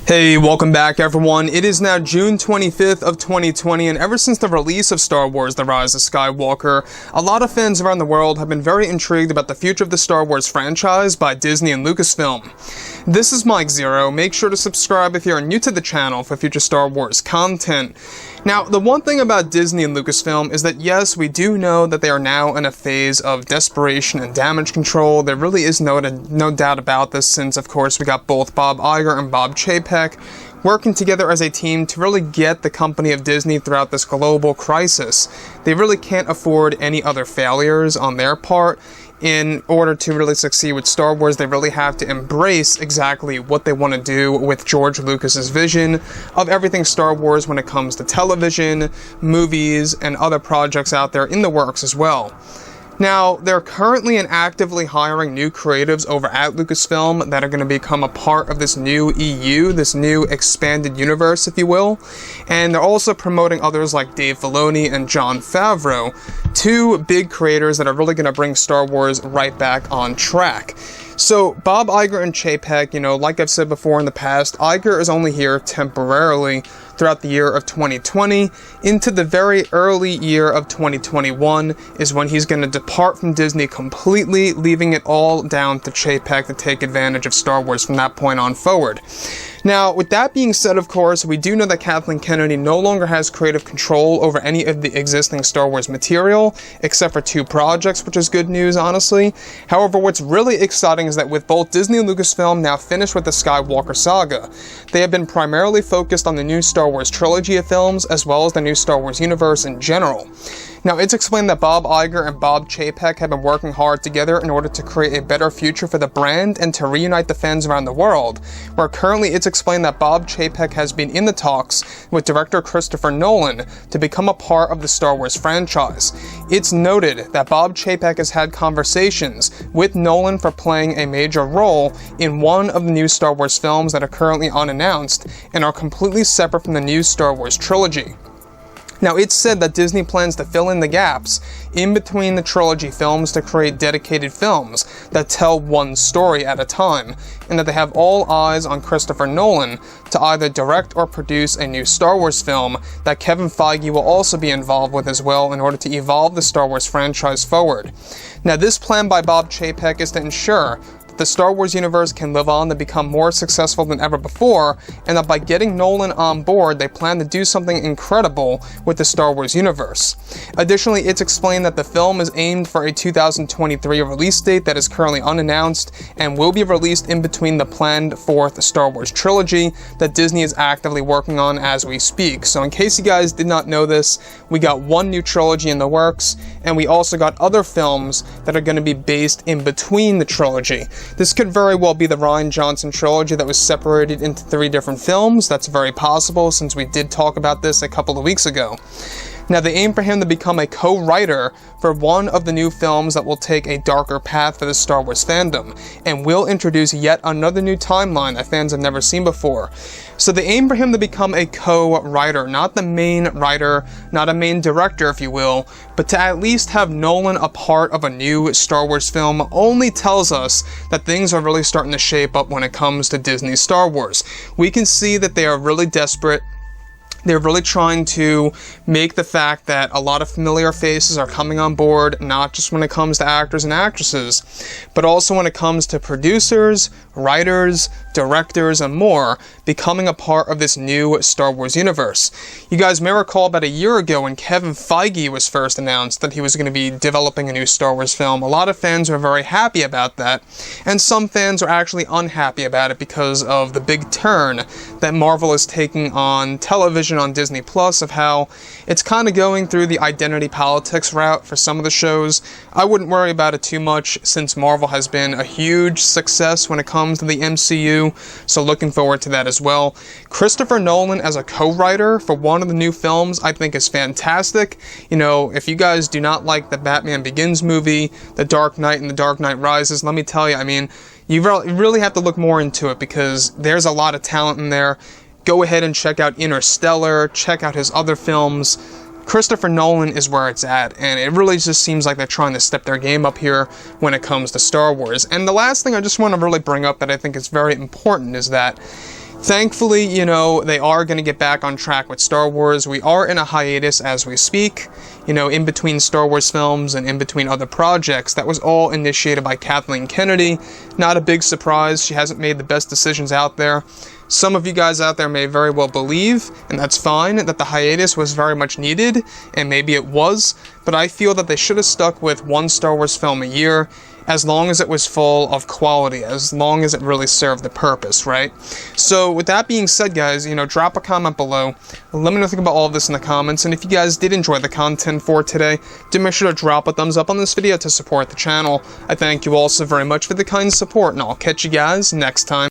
Hey, welcome back everyone. It is now June 25th of 2020, and ever since the release of Star Wars The Rise of Skywalker, a lot of fans around the world have been very intrigued about the future of the Star Wars franchise by Disney and Lucasfilm. This is Mike ZEROH. Make sure to subscribe if you are new to the channel for future Star Wars content. Now, the one thing about Disney and Lucasfilm is that yes, we do know that they are now in a phase of desperation and damage control. There really is no doubt about this, since of course we got both Bob Iger and Bob Chapek working together as a team to really get the company of Disney throughout this global crisis. They really can't afford any other failures on their part. In order to really succeed with Star Wars, they really have to embrace exactly what they want to do with George Lucas's vision of everything Star Wars when it comes to television, movies, and other projects out there in the works as well. Now, they're currently and actively hiring new creatives over at Lucasfilm that are going to become a part of this new EU, this new expanded universe, if you will. And they're also promoting others like Dave Filoni and Jon Favreau, two big creators that are really going to bring Star Wars right back on track. So, Bob Iger and Chapek, like I've said before in the past, Iger is only here temporarily throughout the year of 2020. Into the very early year of 2021 is when he's going to depart from Disney completely, leaving it all down to Chapek to take advantage of Star Wars from that point on forward. Now, with that being said, of course, we do know that Kathleen Kennedy no longer has creative control over any of the existing Star Wars material, except for two projects, which is good news, honestly. However, what's really exciting is that with both Disney and Lucasfilm now finished with the Skywalker saga, they have been primarily focused on the new Star Wars trilogy of films, as well as the new Star Wars universe in general. Now, it's explained that Bob Iger and Bob Chapek have been working hard together in order to create a better future for the brand and to reunite the fans around the world, where currently it's explained that Bob Chapek has been in the talks with director Christopher Nolan to become a part of the Star Wars franchise. It's noted that Bob Chapek has had conversations with Nolan for playing a major role in one of the new Star Wars films that are currently unannounced and are completely separate from the new Star Wars trilogy. Now, it's said that Disney plans to fill in the gaps in between the trilogy films to create dedicated films that tell one story at a time, and that they have all eyes on Christopher Nolan to either direct or produce a new Star Wars film that Kevin Feige will also be involved with as well in order to evolve the Star Wars franchise forward. Now, this plan by Bob Chapek is to ensure the Star Wars universe can live on to become more successful than ever before, and that by getting Nolan on board, they plan to do something incredible with the Star Wars universe. Additionally, it's explained that the film is aimed for a 2023 release date that is currently unannounced and will be released in between the planned fourth Star Wars trilogy that Disney is actively working on as we speak. So in case you guys did not know this, we got one new trilogy in the works, and we also got other films that are going to be based in between the trilogy. This could very well be the Rian Johnson trilogy that was separated into 3 different films. That's very possible, since we did talk about this a couple of weeks ago. Now, they aim for him to become a co-writer for one of the new films that will take a darker path for the Star Wars fandom, and will introduce yet another new timeline that fans have never seen before. So they aim for him to become a co-writer, not the main writer, not a main director, if you will, but to at least have Nolan a part of a new Star Wars film only tells us that things are really starting to shape up when it comes to Disney's Star Wars. We can see that they are really desperate. They're really trying to make the fact that a lot of familiar faces are coming on board, not just when it comes to actors and actresses, but also when it comes to producers, writers, directors, and more, becoming a part of this new Star Wars universe. You guys may recall about a year ago when Kevin Feige was first announced that he was going to be developing a new Star Wars film. A lot of fans were very happy about that, and some fans are actually unhappy about it because of the big turn that Marvel is taking on television on Disney Plus, of how it's kind of going through the identity politics route for some of the shows. I wouldn't worry about it too much, since Marvel has been a huge success when it comes to the MCU, so looking forward to that as well. Christopher Nolan as a co-writer for one of the new films I think is fantastic. If you guys do not like the Batman Begins movie, The Dark Knight and The Dark Knight Rises, let me tell you, you really have to look more into it, because there's a lot of talent in there. Go ahead and check out Interstellar, check out his other films. Christopher Nolan is where it's at, and it really just seems like they're trying to step their game up here when it comes to Star Wars. And the last thing I just want to really bring up that I think is very important is that Thankfully, you know, they are going to get back on track with Star Wars. We are in a hiatus as we speak, you know, in between Star Wars films and in between other projects. That was all initiated by Kathleen Kennedy. Not a big surprise. She hasn't made the best decisions out there. Some of you guys out there may very well believe, and that's fine, that the hiatus was very much needed, and maybe it was, but I feel that they should have stuck with one Star Wars film a year, as long as it was full of quality, as long as it really served the purpose, right? So, with that being said, guys, you know, drop a comment below. Let me know what you think about all of this in the comments, and if you guys did enjoy the content for today, do make sure to drop a thumbs up on this video to support the channel. I thank you all so very much for the kind support, and I'll catch you guys next time.